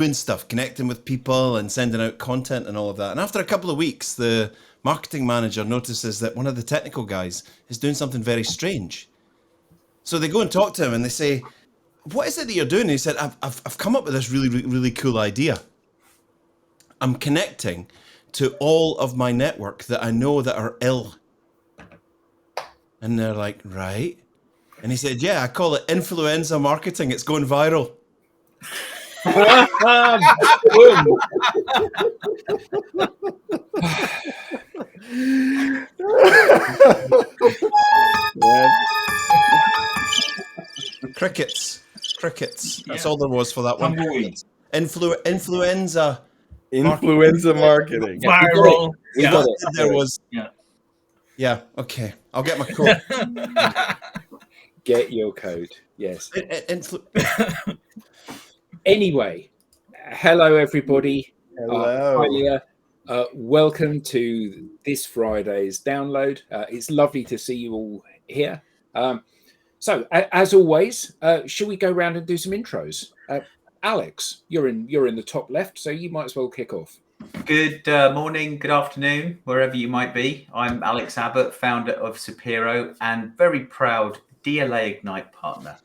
doing stuff, connecting with people and sending out content and all of that. And after a couple of weeks, the marketing manager notices that one of the technical guys is doing something very strange. So they go and talk to him and they say, "What is it that you're doing?" And he said, I've come up with this really cool idea. I'm connecting to all of my network that I know that are ill. And they're like, right. And he said, yeah, I call it influenza marketing. It's going viral. Crickets. That's all there was for that one. Influenza marketing. Viral. We got it. There was. Yeah. Okay. I'll get my code. Get your code. Yes. Anyway, hello everybody. Hello. Welcome to this Friday's download. It's lovely to see you all here. So, as always, should we go around and do some intros? Alex, you're in the top left, so you might as well kick off. Good morning, good afternoon, wherever you might be. I'm Alex Abbott, founder of Sapiro and very proud DLA Ignite partner.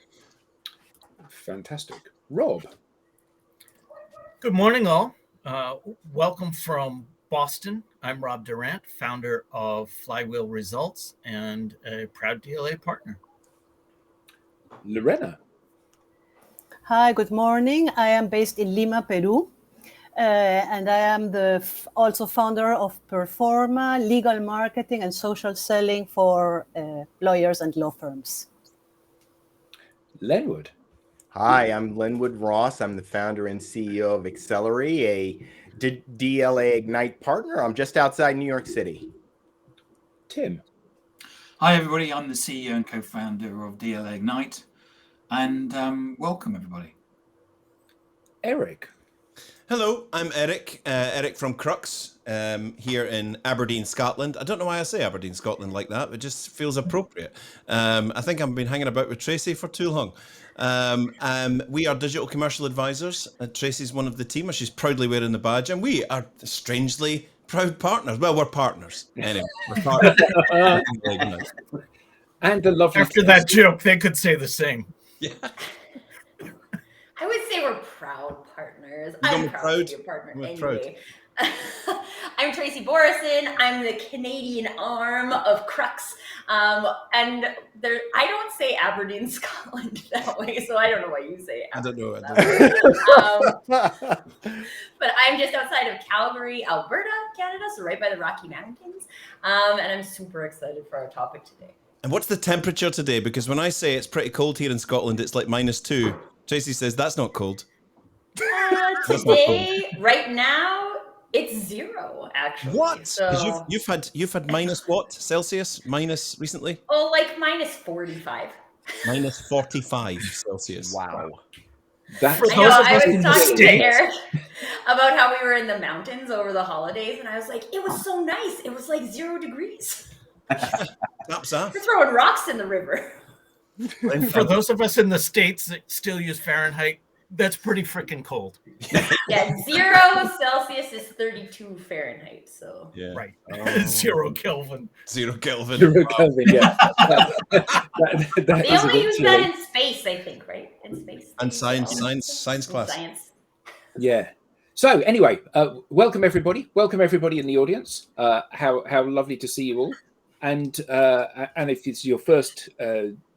Fantastic. Rob. Good morning, all. Welcome from Boston. I'm Rob Durant, founder of Flywheel Results and a proud DLA partner. Lorena. Hi, good morning. I am based in Lima, Peru, and I am also founder of Performa, legal marketing and social selling for lawyers and law firms. Lenwood. Hi, I'm Lenwood Ross. I'm the founder and CEO of Accelerate, a DLA Ignite partner. I'm just outside New York City. Tim. Hi, everybody. I'm the CEO and co-founder of DLA Ignite. And welcome, everybody. Eric. Hello, I'm Eric. Eric from Crux, here in Aberdeen, Scotland. I don't know why I say Aberdeen, Scotland like that. It just feels appropriate. I think I've been hanging about with Tracy for too long. We are digital commercial advisors. Tracy's one of the team. She's proudly wearing the badge. And we are strangely proud partners. Well, we're partners. Anyway, we're partners. And the lovely After that joke, they could say the same. Yeah. I would say we're proud partners. I'm proud to be a partner anyway. I'm Tracy Borison. I'm the Canadian arm of Crux. And I don't say Aberdeen, Scotland that way, so I don't know why you say Aberdeen. But I'm just outside of Calgary, Alberta, Canada, so right by the Rocky Mountains. And I'm super excited for our topic today. And what's the temperature today? Because when I say it's pretty cold here in Scotland, it's like -2. Tracy says that's not cold. Today, right now, it's 0 actually. What? Because So, you've had minus what Celsius minus recently? oh, like -45. -45 Celsius. Wow. That's For I know. those of I us was in the talking to States. Eric about how we were in the mountains over the holidays, and I was like, it was so nice. It was like 0 degrees. Taps off. We're throwing rocks in the river. For those of us in the States that still use Fahrenheit, that's pretty freaking cold. Yeah, 0 Celsius is 32 Fahrenheit. So Yeah. Right. 0 Kelvin. 0 Kelvin. Kelvin, yeah. That they is only use eventually- that in space, I think, right? In space. And science In class. Science. Yeah. So anyway, welcome everybody. Welcome everybody in the audience. How lovely to see you all. And if it's your first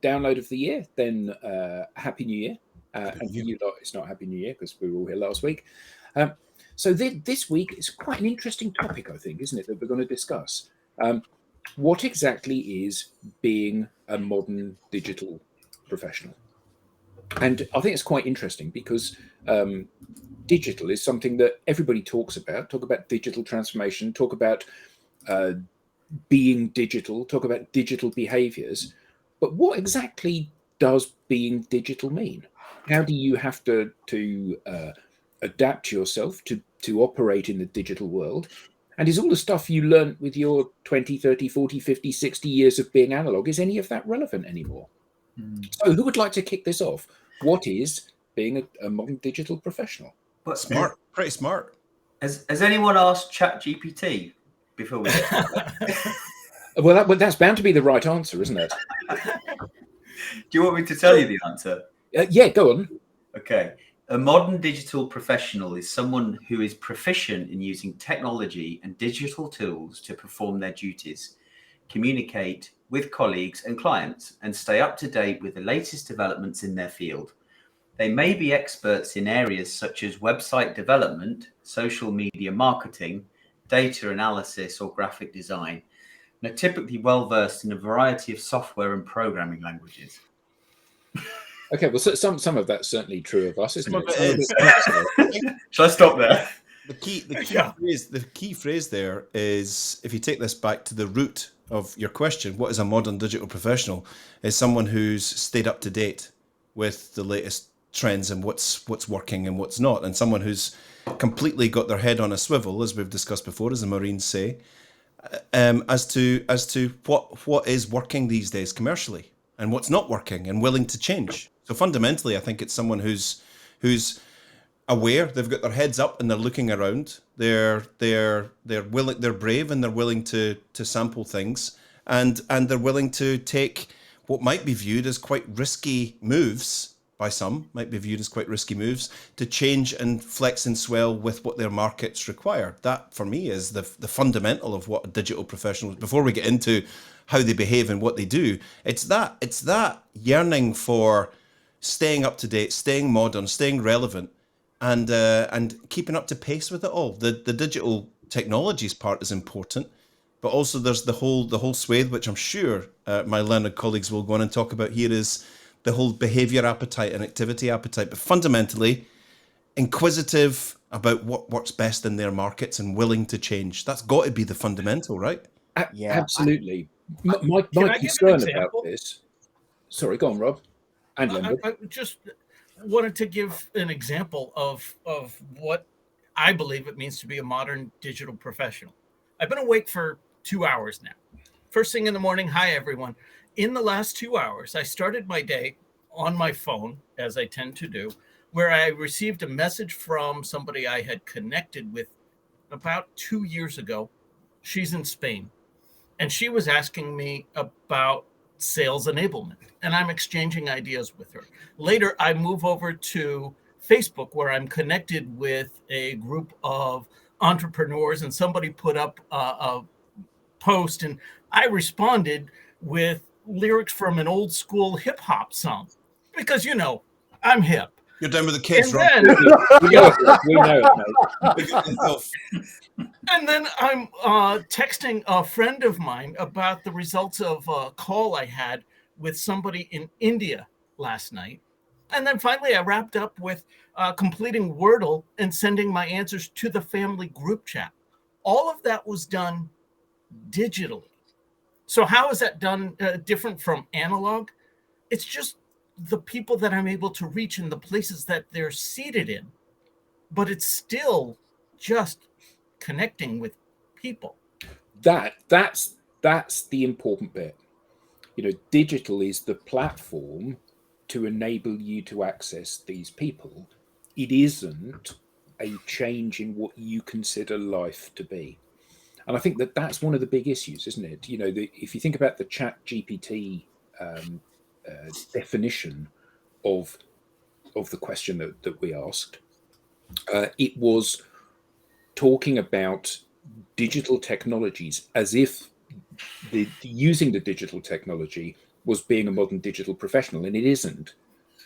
download of the year, then Happy New Year. And for you lot, it's not Happy New Year because we were all here last week. So this week is quite an interesting topic, I think, isn't it, that we're going to discuss. What exactly is being a modern digital professional? And I think it's quite interesting because digital is something that everybody talks about digital transformation, talk about being digital, talk about digital behaviors. But what exactly does being digital mean? How do you have to adapt yourself to operate in the digital world? And is all the stuff you learned with your 20, 30, 40, 50, 60 years of being analog, is any of that relevant anymore? So who would like to kick this off? What is being a modern digital professional? But Smart, pretty smart. Has anyone asked ChatGPT before we get Well, that's bound to be the right answer, isn't it? Do you want me to tell you the answer? Yeah, go on. Okay. A modern digital professional is someone who is proficient in using technology and digital tools to perform their duties, communicate with colleagues and clients, and stay up to date with the latest developments in their field. They may be experts in areas such as website development, social media marketing, data analysis, or graphic design, and are typically well-versed in a variety of software and programming languages. Okay, well, so some of that's certainly true of us, isn't Some of it? it is. Shall I stop there? The key phrase there is, if you take this back to the root of your question, what is a modern digital professional? Is someone who's stayed up to date with the latest trends and what's working and what's not, and someone who's completely got their head on a swivel, as we've discussed before, as the Marines say, as to what is working these days commercially and what's not working, and willing to change. So fundamentally, I think it's someone who's aware. They've got their heads up and they're looking around. They're willing. They're brave and they're willing to sample things, and they're willing to take what might be viewed as quite risky moves by some, might be viewed as quite risky moves, to change and flex and swell with what their markets require. That, for me, is the fundamental of what a digital professional is. Before we get into how they behave and what they do, it's that yearning for staying up to date, staying modern, staying relevant, and keeping up to pace with it all. The digital technologies part is important, but also there's the whole swathe, which I'm sure my learned colleagues will go on and talk about here, is the whole behavior appetite and activity appetite, but fundamentally inquisitive about what works best in their markets and willing to change. That's got to be the fundamental, right? Yeah, absolutely. My concern about this. Sorry, go on, Rob. And I just wanted to give an example of what I believe it means to be a modern digital professional. I've been awake for 2 hours now. First thing in the morning, hi everyone. In the last 2 hours, I started my day on my phone, as I tend to do, where I received a message from somebody I had connected with about 2 years ago. She's in Spain, and she was asking me about sales enablement, and I'm exchanging ideas with her. Later, I move over to Facebook, where I'm connected with a group of entrepreneurs, and somebody put up a post, and I responded with lyrics from an old school hip hop song, because I'm hip. You're down with the kids, Rob. We know it, And then I'm texting a friend of mine about the results of a call I had with somebody in India last night. And then finally, I wrapped up with completing Wordle and sending my answers to the family group chat. All of that was done digitally. So how is that done different from analog? It's just the people that I'm able to reach in the places that they're seated in. But it's still just connecting with people. That's the important bit. Digital is the platform to enable you to access these people. It isn't a change in what you consider life to be. And I think that's one of the big issues, isn't it? If you think about the ChatGPT definition of the question that we asked, it was talking about digital technologies as if using the digital technology was being a modern digital professional, and it isn't.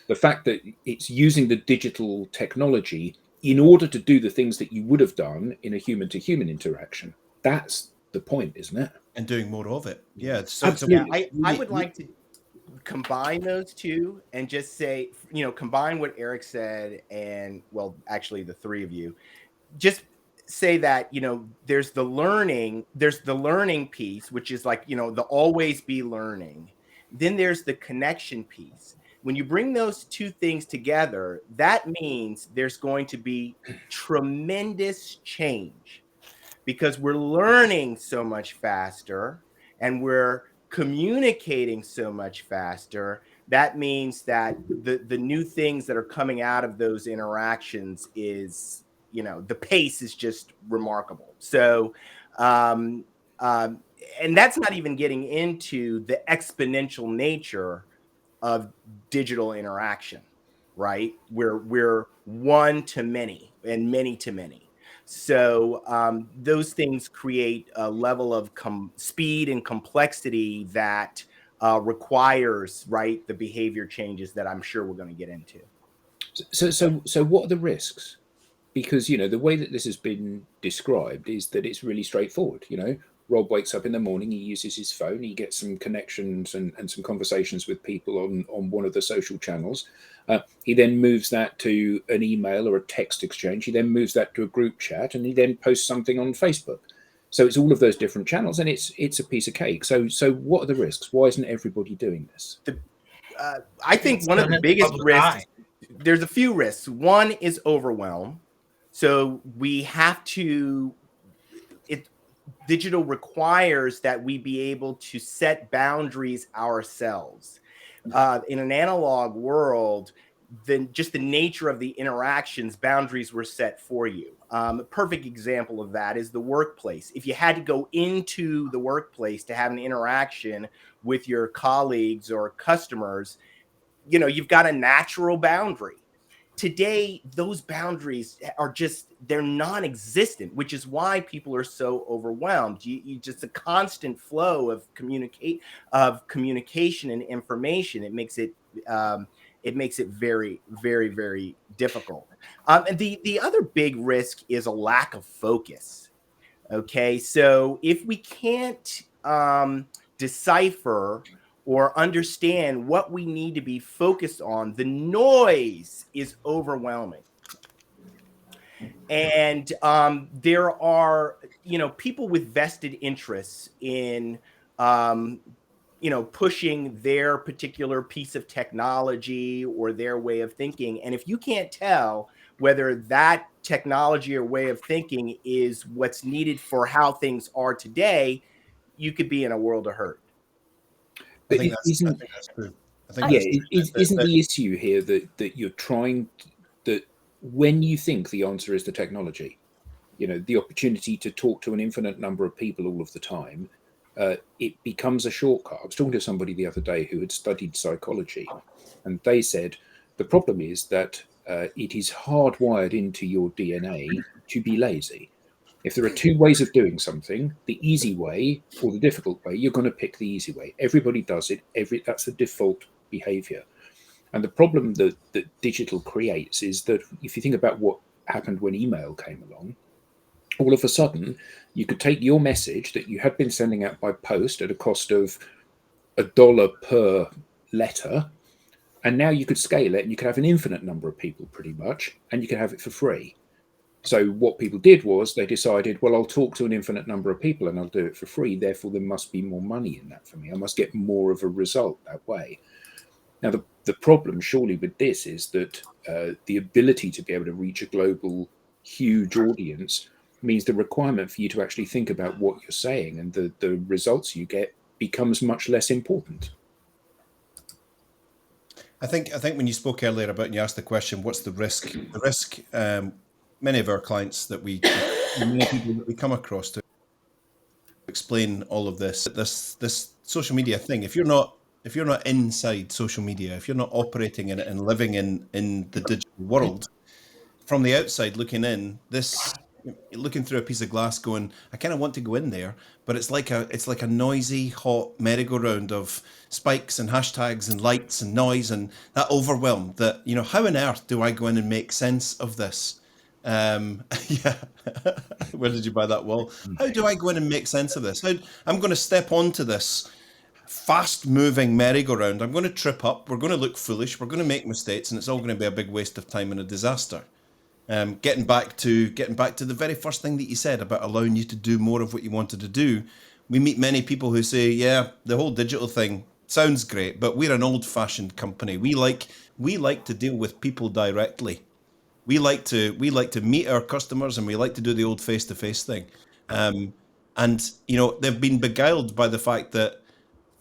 The fact that it's using the digital technology in order to do the things that you would have done in a human-to-human interaction. That's the point, isn't it? And doing more of it. Yeah. I would like to combine those two and just say, combine what Eric said and, well, actually the three of you. Just say that, there's the learning piece, which is like, the always be learning. Then there's the connection piece. When you bring those two things together, that means there's going to be tremendous change, because we're learning so much faster and we're communicating so much faster that means that the new things that are coming out of those interactions is, the pace is just remarkable. So, and that's not even getting into the exponential nature of digital interaction, right? We're one to many and many to many. So those things create a level of speed and complexity that requires, right, the behavior changes that I'm sure we're going to get into. So what are the risks? Because, the way that this has been described is that it's really straightforward. Rob wakes up in the morning, he uses his phone, he gets some connections and some conversations with people on one of the social channels. He then moves that to an email or a text exchange. He then moves that to a group chat, and he then posts something on Facebook. So it's all of those different channels, and it's a piece of cake. So what are the risks? Why isn't everybody doing this? I think one of the biggest risks, there's a few risks. One is overwhelm. So we have to, digital requires that we be able to set boundaries ourselves. In an analog world, then just the nature of the interactions, boundaries were set for you. A perfect example of that is the workplace. If you had to go into the workplace to have an interaction with your colleagues or customers, you've got a natural boundary. Today, those boundaries are they're non-existent, which is why people are so overwhelmed. You just a constant flow of communication and information. It makes it very, very, very difficult. And the other big risk is a lack of focus. Okay, so if we can't decipher or understand what we need to be focused on, the noise is overwhelming. And there are, people with vested interests in, pushing their particular piece of technology or their way of thinking. And if you can't tell whether that technology or way of thinking is what's needed for how things are today, you could be in a world of hurt. But isn't the issue here that you're trying, that when you think the answer is the technology, the opportunity to talk to an infinite number of people all of the time, it becomes a shortcut. I was talking to somebody the other day who had studied psychology, and they said the problem is that it is hardwired into your DNA to be lazy. If there are two ways of doing something, the easy way or the difficult way, you're going to pick the easy way. Everybody does it. That's the default behavior. And the problem that digital creates is that if you think about what happened when email came along, all of a sudden you could take your message that you had been sending out by post at a cost of $1 per letter, and now you could scale it and you could have an infinite number of people pretty much, and you could have it for free. So what people did was they decided, well, I'll talk to an infinite number of people and I'll do it for free. Therefore, there must be more money in that for me. I must get more of a result that way. Now, the problem surely with this is that the ability to be able to reach a global, huge audience means the requirement for you to actually think about what you're saying and the results you get becomes much less important. I think when you spoke earlier about, and you asked the question, what's the risk? The risk, many of our clients that many people that we come across to explain all of this social media thing. If you're not inside social media, if you're not operating in it and living in the digital world, from the outside looking in, looking through a piece of glass going, I kind of want to go in there, but it's like a noisy, hot merry-go-round of spikes and hashtags and lights and noise and that overwhelm that, how on earth do I go in and make sense of this? Yeah. Where did you buy that wall? How do I go in and make sense of this? I'm going to step onto this fast-moving merry-go-round. I'm going to trip up. We're going to look foolish. We're going to make mistakes, and it's all going to be a big waste of time and a disaster. Getting back to the very first thing that you said about allowing you to do more of what you wanted to do. We meet many people who say, yeah, the whole digital thing sounds great, but we're an old-fashioned company. We like to deal with people directly. We like to meet our customers, and we like to do the old face-to-face thing. And they've been beguiled by the fact that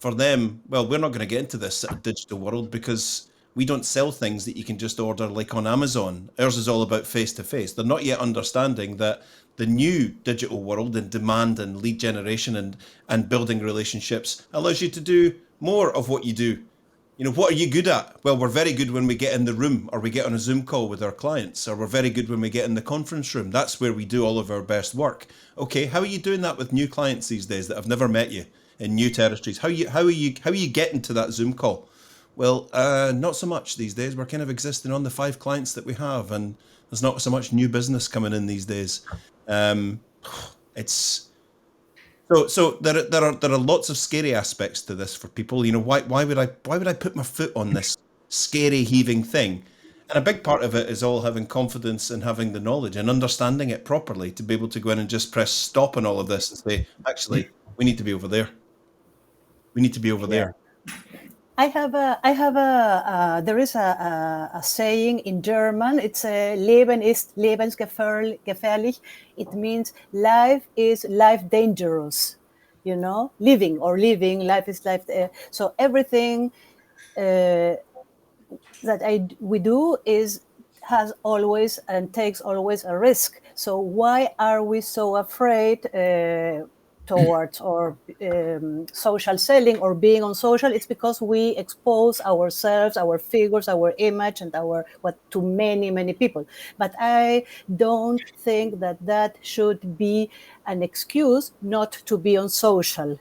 for them, well, we're not going to get into this digital world because we don't sell things that you can just order like on Amazon. Ours is all about face-to-face. They're not yet understanding that the new digital world and demand and lead generation and building relationships allows you to do more of what you do. You know, what are you good at? Well, we're very good when we get in the room or we get on a Zoom call with our clients, or we're very good when we get in the conference room. That's where we do all of our best work. Okay, how are you doing that with new clients these days that have never met you in new territories? How are you getting to that Zoom call? Well, not so much these days. We're kind of existing on the 5 clients that we have, and there's not so much new business coming in these days. It's so there are lots of scary aspects to this for people. You know, why would I put my foot on this scary heaving thing? And a big part of it is all having confidence and having the knowledge and understanding it properly to be able to go in and just press stop on all of this and say, actually, we need to be over there. We need to be over there. There is a saying in German. It's Leben ist lebensgefährlich. It means life is life dangerous. You know, living, life is life. So everything that we do has always and takes always a risk. So why are we so afraid towards or social selling or being on social? It's because we expose ourselves, our figures, our image, and to many people. But I don't think that should be an excuse not to be on social.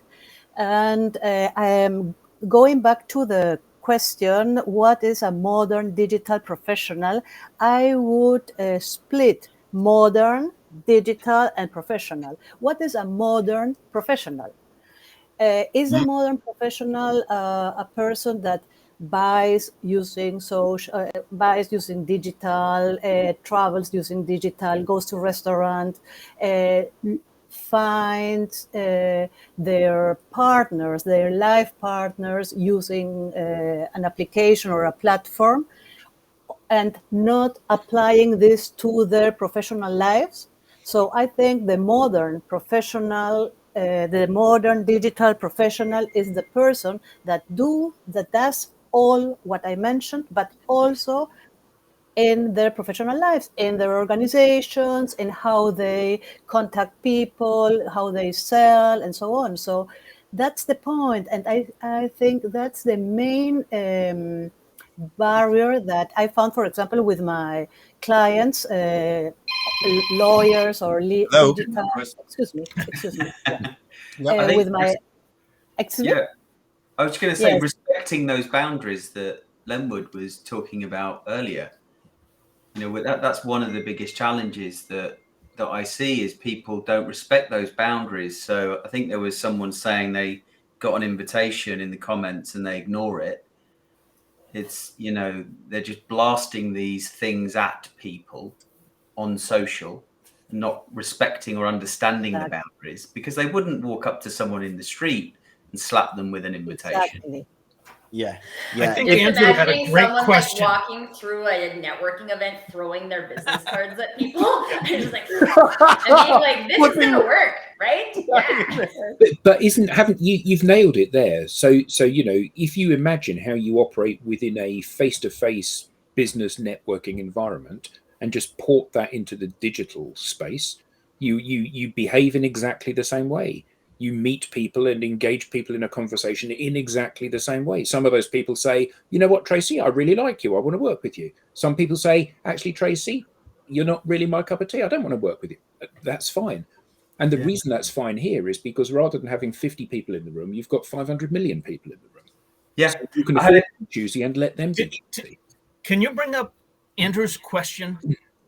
And I am going back to the question, what is a modern digital professional? I would split modern, digital, and professional. What is a modern professional? Is a modern professional a person that buys using social, buys using digital, travels using digital, goes to restaurant, finds their partners, their life partners using an application or a platform, and not applying this to their professional lives? So I think the modern professional, the modern digital professional is the person that does all what I mentioned, but also in their professional lives, in their organizations, in how they contact people, how they sell, and so on. So that's the point. And I think that's the main barrier that I found, for example, with my clients, lawyers or digital. Excuse me. Yeah. With my. Yeah, I was going to say, respecting those boundaries that Lenwood was talking about earlier. You know, that's one of the biggest challenges that I see is people don't respect those boundaries. So I think there was someone saying they got an invitation in the comments and they ignore it. It's, you know, they're just blasting these things at people on social, not respecting or understanding the boundaries, because they wouldn't walk up to someone in the street and slap them with an invitation. Exactly. Yeah. I think Andrew had a great question. Like walking through a networking event, throwing their business cards at people. I'm just like, I mean, like, this is gonna work, right? Yeah. But you've nailed it there. So you know, if you imagine how you operate within a face-to-face business networking environment and just port that into the digital space, you behave in exactly the same way. You meet people and engage people in a conversation in exactly the same way. Some of those people say, you know what, Tracy, I really like you. I want to work with you. Some people say, actually, Tracy, you're not really my cup of tea. I don't want to work with you. That's fine. And the reason that's fine here is because rather than having 50 people in the room, you've got 500 million people in the room. Yeah. So you can afford to choose and let them be. Can you bring up Andrew's question?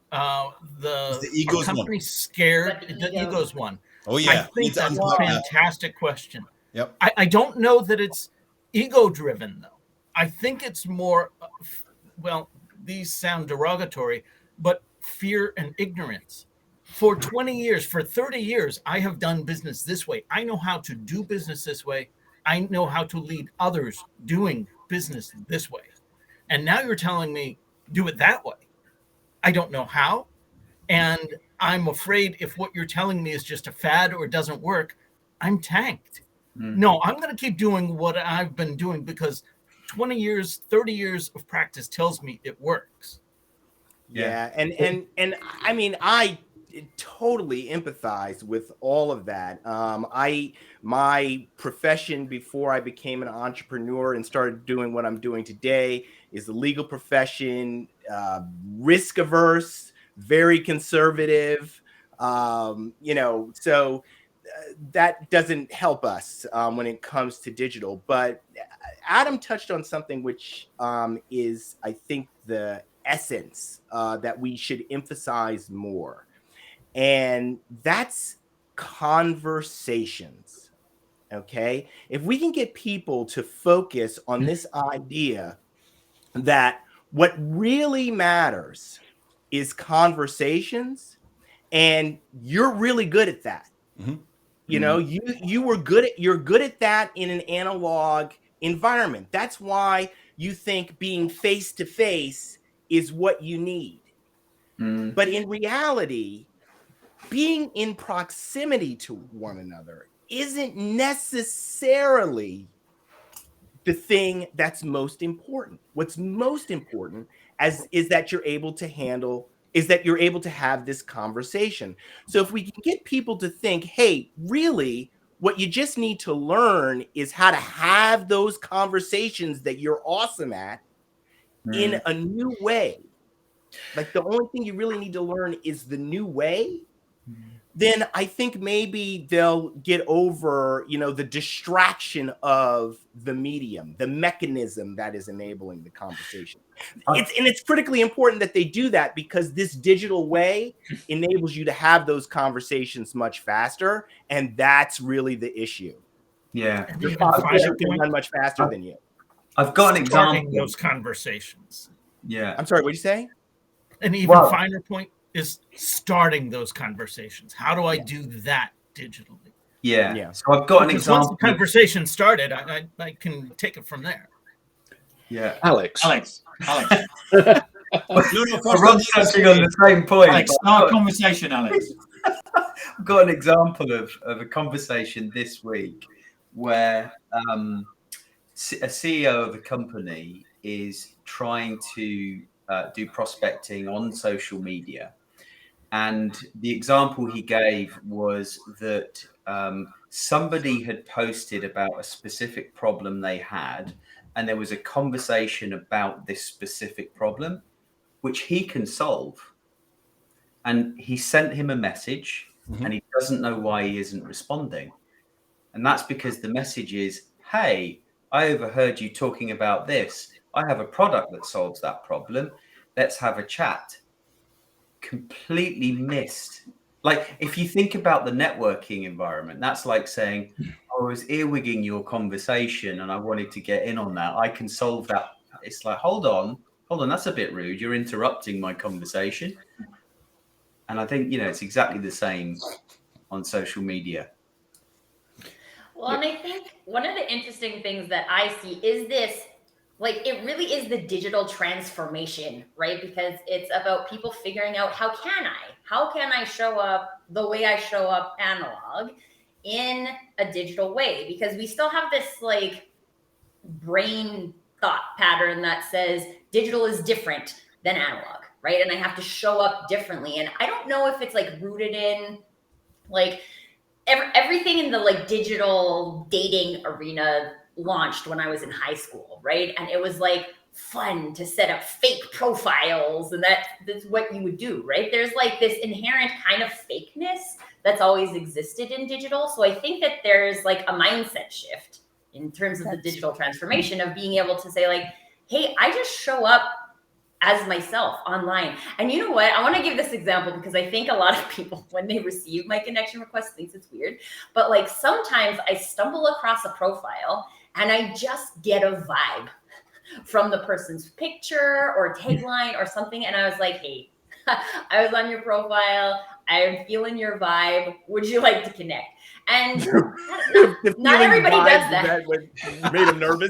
The egos company one. Scared, the egos one. Oh yeah, I think that's a fantastic question. Yep. I don't know that it's ego driven though. I think it's more, well, these sound derogatory, but fear and ignorance. For 20 years, for 30 years, I have done business this way. I know how to do business this way. I know how to lead others doing business this way. And now you're telling me do it that way. I don't know how. And I'm afraid if what you're telling me is just a fad or doesn't work, I'm tanked. No, I'm going to keep doing what I've been doing because 20 years, 30 years of practice tells me it works. Yeah. And I mean, I totally empathize with all of that. My profession before I became an entrepreneur and started doing what I'm doing today is the legal profession, risk averse, very conservative, so that doesn't help us when it comes to digital. But Adam touched on something which is, I think, the essence that we should emphasize more. And that's conversations. Okay. If we can get people to focus on this idea that what really matters is conversations, and you're really good at that. Mm-hmm. You're good at that in an analog environment. That's why you think being face to face is what you need. But in reality, being in proximity to one another isn't necessarily the thing that's most important. What's most important is that you're able to have this conversation. So if we can get people to think, hey, really, what you just need to learn is how to have those conversations that you're awesome at in a new way. Like the only thing you really need to learn is the new way. Then I think maybe they'll get over, the distraction of the medium, the mechanism that is enabling the conversation. It's critically important that they do that, because this digital way enables you to have those conversations much faster, and that's really the issue. Yeah, your conversations can run much faster than you. I've got an example. Those conversations. Yeah, I'm sorry. What did you say? An even finer point is starting those conversations. How do I do that digitally? Yeah. So I've got an example. Once the conversation started, I can take it from there. Yeah. Alex. We're touching on the same point. Alex, start a conversation, Alex. I've got an example of a conversation this week where a CEO of a company is trying to do prospecting on social media. And the example he gave was that somebody had posted about a specific problem they had, and there was a conversation about this specific problem, which he can solve. And he sent him a message, and he doesn't know why he isn't responding. And that's because the message is, hey, I overheard you talking about this. I have a product that solves that problem. Let's have a chat. Completely missed. Like, if you think about the networking environment, that's like saying, I was earwigging your conversation and I wanted to get in on that. I can solve that. It's like, hold on. That's a bit rude. You're interrupting my conversation. And I think, it's exactly the same on social media. Well, and I think one of the interesting things that I see is this, it really is the digital transformation, right? Because it's about people figuring out how can I show up the way I show up analog in a digital way? Because we still have this brain thought pattern that says digital is different than analog, right? And I have to show up differently. And I don't know if it's rooted in everything in the digital dating arena launched when I was in high school, right? And it was fun to set up fake profiles, and that's what you would do, right? There's this inherent kind of fakeness that's always existed in digital. So I think that there's a mindset shift in terms of the digital transformation of being able to say hey, I just show up as myself online. And you know what? I want to give this example because I think a lot of people, when they receive my connection request, thinks it's weird. But sometimes I stumble across a profile and I just get a vibe from the person's picture or tagline or something. And I was like, hey, I was on your profile. I'm feeling your vibe. Would you like to connect? And not everybody does that. Made him nervous.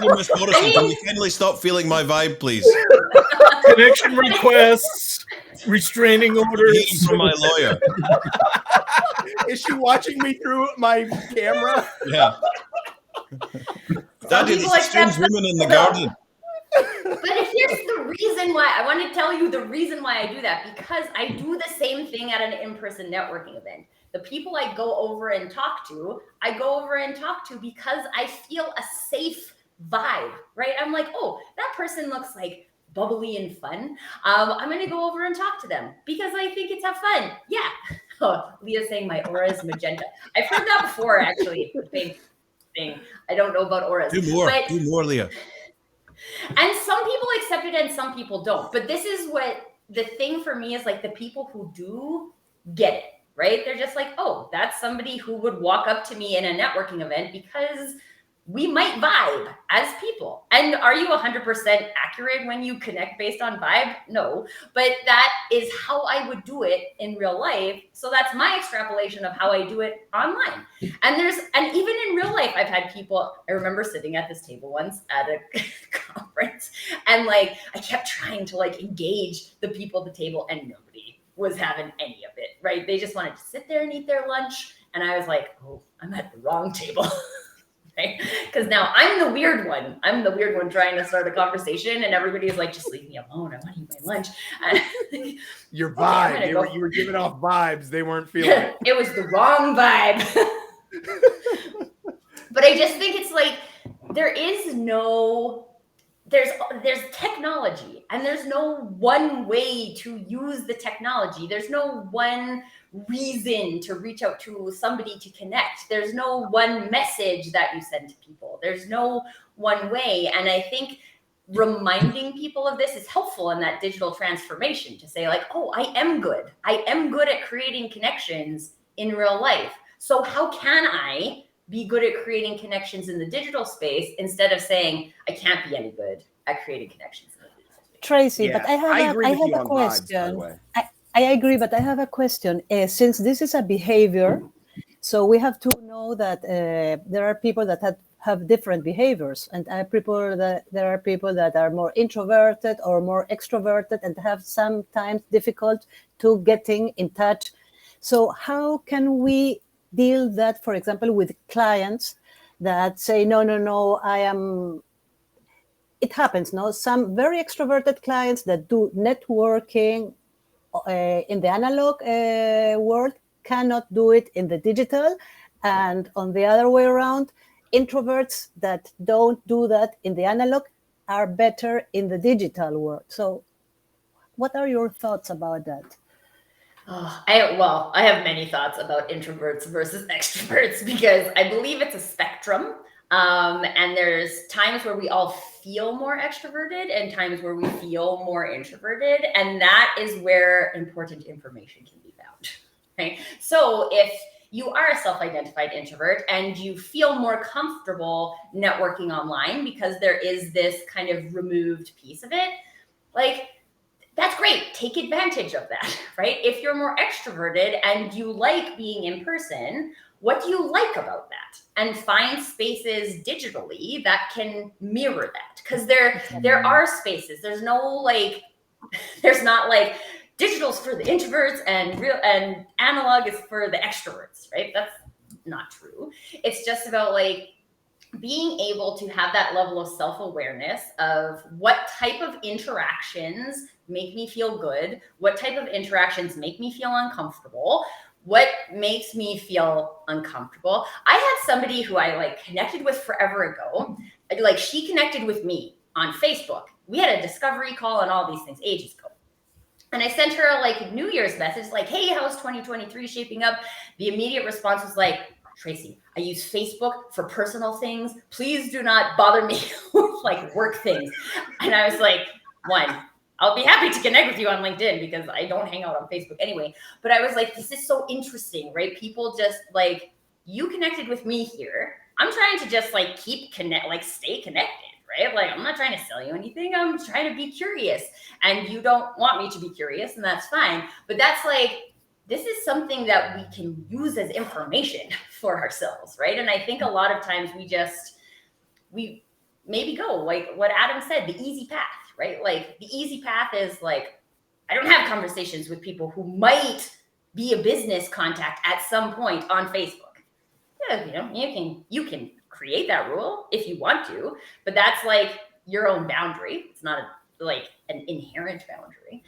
Miss Morrison, can you kindly stop feeling my vibe, please? Connection requests, restraining orders from my lawyer. Is she watching me through my camera? Yeah. Daddy, people there's strange accept women in the garden. But here's the reason why I want to tell you the reason why I do that, because I do the same thing at an in-person networking event. The people I go over and talk to, because I feel a safe vibe, right? I'm like, oh, that person looks like bubbly and fun. I'm going to go over and talk to them because I think it's have fun. Yeah. Oh, Leah's saying my aura is magenta. I've heard that before, actually. Same thing. I don't know about auras. Do more, Leah. And some people accept it and some people don't. But this is what the thing for me is, like, the people who do get it, right? They're just like, oh, that's somebody who would walk up to me in a networking event because we might vibe as people. And are you 100% accurate when you connect based on vibe? No, but that is how I would do it in real life. So that's my extrapolation of how I do it online. And even in real life, I've had people, I remember sitting at this table once at a conference, and like, I kept trying to like engage the people at the table and nobody was having any of it, right? They just wanted to sit there and eat their lunch. And I was like, oh, I'm at the wrong table. Because now I'm the weird one. I'm the weird one trying to start a conversation, and everybody's like, just leave me alone. I want to eat my lunch. Your vibe. Okay, you were giving off vibes. They weren't feeling it. It was the wrong vibe. But I just think it's like, there's technology, and there's no one way to use the technology. There's no one reason to reach out to somebody to connect. There's no one message that you send to people. There's no one way. And I think reminding people of this is helpful in that digital transformation, to say like, oh, I am good at creating connections in real life. So how can I be good at creating connections in the digital space, instead of saying I can't be any good at creating connections in the digital space? Tracy, but I have a question. I agree, but I have a question. Since this is a behavior, so we have to know that there are people that have different behaviors, and there are people that are more introverted or more extroverted and have sometimes difficult to getting in touch. So how can we deal that, for example, with clients that say, no, it happens, no? Some very extroverted clients that do networking in the analog world cannot do it in the digital, and on the other way around, introverts that don't do that in the analog are better in the digital world. So what are your thoughts about that? I have many thoughts about introverts versus extroverts, because I believe it's a spectrum. And there's times where we all feel more extroverted and times where we feel more introverted. And that is where important information can be found. Right? So if you are a self-identified introvert and you feel more comfortable networking online because there is this kind of removed piece of it, like, that's great. Take advantage of that, right? If you're more extroverted and you like being in person, what do you like about that? And find spaces digitally that can mirror that. Because there are spaces. There's not like digital's for the introverts and analog is for the extroverts, right? That's not true. It's just about like being able to have that level of self-awareness of what type of interactions make me feel good, what type of interactions make me feel uncomfortable, what makes me feel uncomfortable. I had somebody who I like connected with forever ago. Like, she connected with me on Facebook. We had a discovery call and all these things ages ago. And I sent her a like New Year's message, like, hey, how's 2023 shaping up? The immediate response was like, Tracy, I use Facebook for personal things. Please do not bother me with like work things. And I was like, one, I'll be happy to connect with you on LinkedIn because I don't hang out on Facebook anyway. But I was like, this is so interesting, right? People just like, you connected with me here. I'm trying to just like stay connected, right? Like, I'm not trying to sell you anything. I'm trying to be curious, and you don't want me to be curious, and that's fine. But that's like, this is something that we can use as information for ourselves, right? And I think a lot of times we maybe go like what Adam said, the easy path, right? Like, the easy path is like, I don't have conversations with people who might be a business contact at some point on Facebook. Yeah, you can create that rule if you want to, but that's like your own boundary. It's not like an inherent boundary.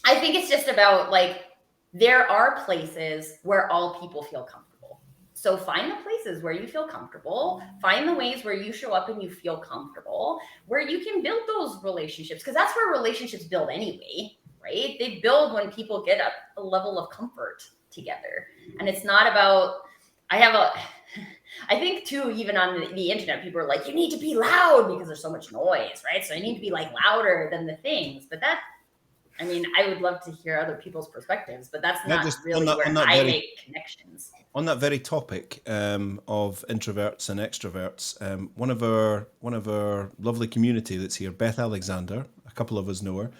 I think it's just about like, there are places where all people feel comfortable. So find the places where you feel comfortable, find the ways where you show up and you feel comfortable, where you can build those relationships, because that's where relationships build anyway, right? They build when people get a level of comfort together. And it's not about, I think too, even on the internet, people are like, you need to be loud because there's so much noise, right? So you need to be like louder than the things. But I would love to hear other people's perspectives, but that's not really where I make connections. On that very topic of introverts and extroverts, one of our lovely community that's here, Beth Alexander, a couple of us know her.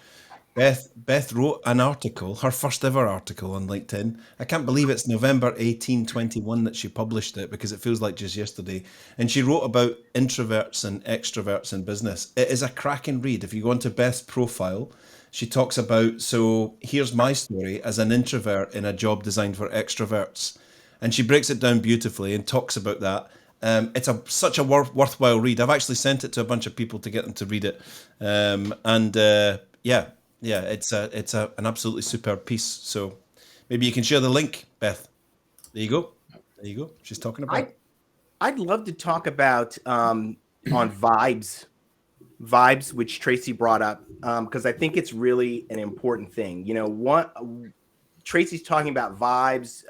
Beth wrote an article, her first ever article on LinkedIn. I can't believe it's November 1821 that she published it, because it feels like just yesterday. And she wrote about introverts and extroverts in business. It is a cracking read. If you go onto Beth's profile, she talks about, so here's my story as an introvert in a job designed for extroverts. And she breaks it down beautifully and talks about that. It's such a worthwhile read. I've actually sent it to a bunch of people to get them to read it. Yeah, it's an absolutely superb piece. So maybe you can share the link, Beth. There you go. She's talking about it. I'd love to talk about on vibes, which Tracy brought up, because I think it's really an important thing. Tracy's talking about vibes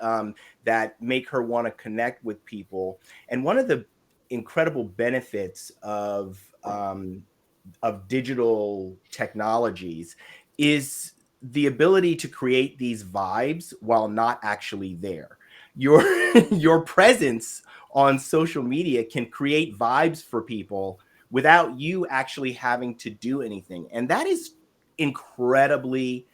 that make her want to connect with people. And one of the incredible benefits of digital technologies is the ability to create these vibes while not actually there. Your presence on social media can create vibes for people without you actually having to do anything. And that is incredibly,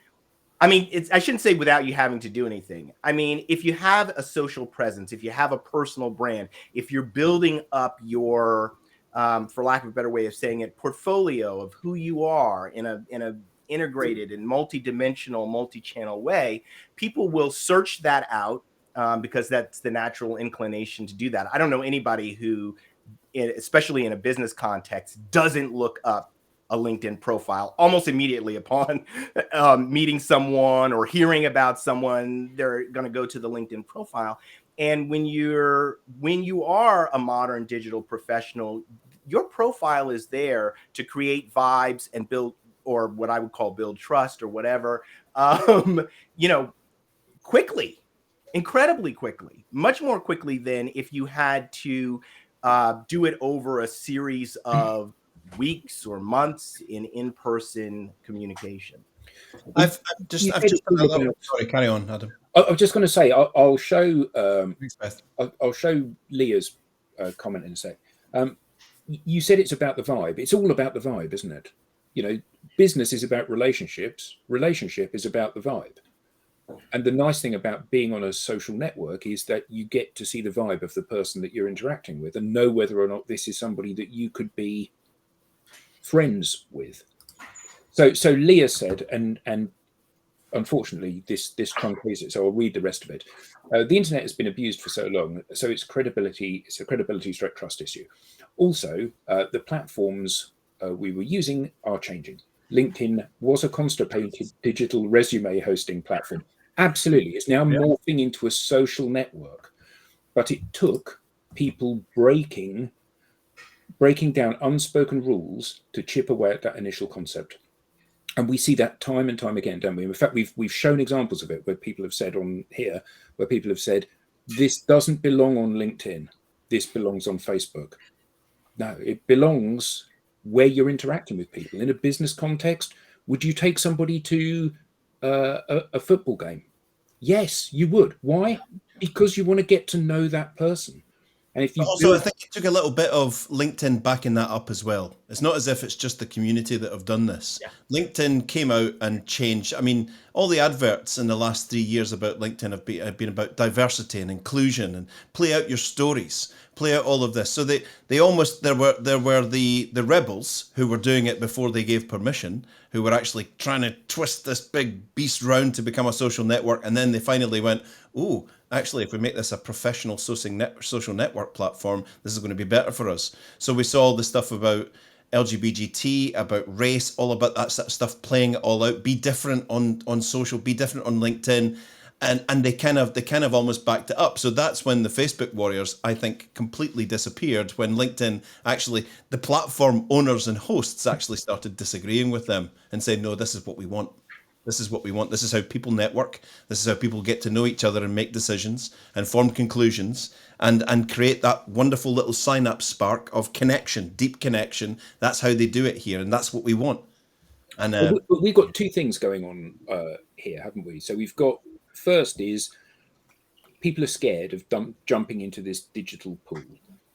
I shouldn't say without you having to do anything. If you have a social presence, if you have a personal brand, if you're building up your, for lack of a better way of saying it, portfolio of who you are in a integrated and multi-dimensional, multi-channel way, people will search that out because that's the natural inclination to do that. I don't know anybody who, especially in a business context, doesn't look up a LinkedIn profile almost immediately upon meeting someone or hearing about someone. They're going to go to the LinkedIn profile. And when you are a modern digital professional, your profile is there to create vibes and build, or what I would call build trust or whatever, quickly, incredibly quickly, much more quickly than if you had to do it over a series of weeks or months in-person communication. Sorry, carry on, Adam. I was just going to say, I'll show I'll show Leah's comment in a sec. You said it's about the vibe. It's all about the vibe, isn't it? Business is about relationships. Relationship is about the vibe. And the nice thing about being on a social network is that you get to see the vibe of the person that you're interacting with and know whether or not this is somebody that you could be friends with. So Leah said, and unfortunately this truncates it, so I'll read the rest of it. The internet has been abused for so long, so it's a credibility/trust issue. Also, the platforms we were using are changing. LinkedIn was a constipated digital resume hosting platform. Absolutely. It's now morphing into a social network. But it took people breaking down unspoken rules to chip away at that initial concept. And we see that time and time again, don't we? In fact, we've shown examples of it where people have said on here, where people have said, this doesn't belong on LinkedIn. This belongs on Facebook. No, it belongs where you're interacting with people. In a business context, would you take somebody to a football game? Yes, you would. Why? Because you want to get to know that person. And if you also, I think it took a little bit of LinkedIn backing that up as well. It's not as if it's just the community that have done this. Yeah. LinkedIn came out and changed. All the adverts in the last 3 years about LinkedIn have been about diversity and inclusion and play out your stories. play out all of this. So they almost there were the rebels who were doing it before they gave permission, who were actually trying to twist this big beast round to become a social network, and then they finally went, "Ooh, actually, if we make this a professional social network platform, this is going to be better for us." So we saw all the stuff about LGBT, about race, all about that sort of stuff, playing it all out. Be different on social, be different on LinkedIn. And they kind of almost backed it up. So that's when the Facebook warriors, I think, completely disappeared, when LinkedIn actually, the platform owners and hosts actually started disagreeing with them and saying, no, this is what we want. This is what we want. This is how people network. This is how people get to know each other and make decisions and form conclusions and create that wonderful little synapse spark of connection, deep connection. That's how they do it here. And that's what we want. And we've got two things going on here, haven't we? So we've got, first is people are scared of jumping into this digital pool.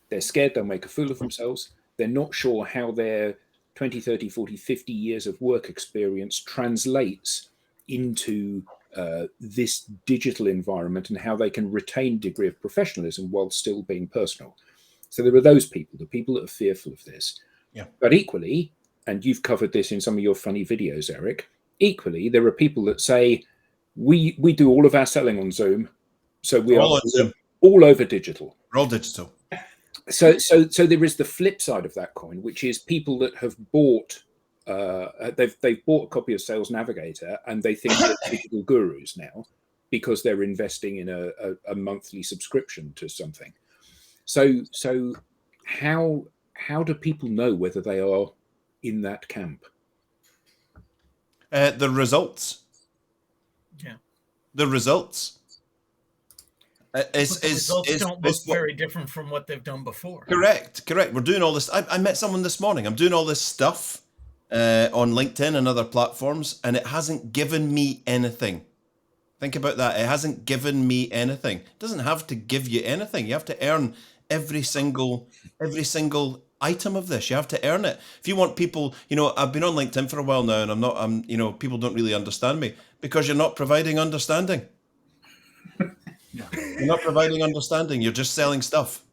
They're scared they'll make a fool of themselves. They're not sure how their 20, 30, 40, 50 years of work experience translates into this digital environment and how they can retain a degree of professionalism while still being personal. So there are those people, the people that are fearful of this. Yeah. But equally, and you've covered this in some of your funny videos, Eric, equally, there are people that say, we do all of our selling on Zoom, so we are all over digital. We're all digital. So there is the flip side of that coin, which is people that have bought, they've bought a copy of Sales Navigator and they think they're digital gurus now because they're investing in a monthly subscription to something. So how do people know whether they are in that camp? The results. Yeah. The results. The results don't look very different from what they've done before. Correct. We're doing all this. I met someone this morning. I'm doing all this stuff on LinkedIn and other platforms, and it hasn't given me anything. Think about that. It hasn't given me anything. It doesn't have to give you anything. You have to earn every single item of this. You have to earn it. If you want people, I've been on LinkedIn for a while now, and people don't really understand me because you're not providing understanding. You're not providing understanding. You're just selling stuff.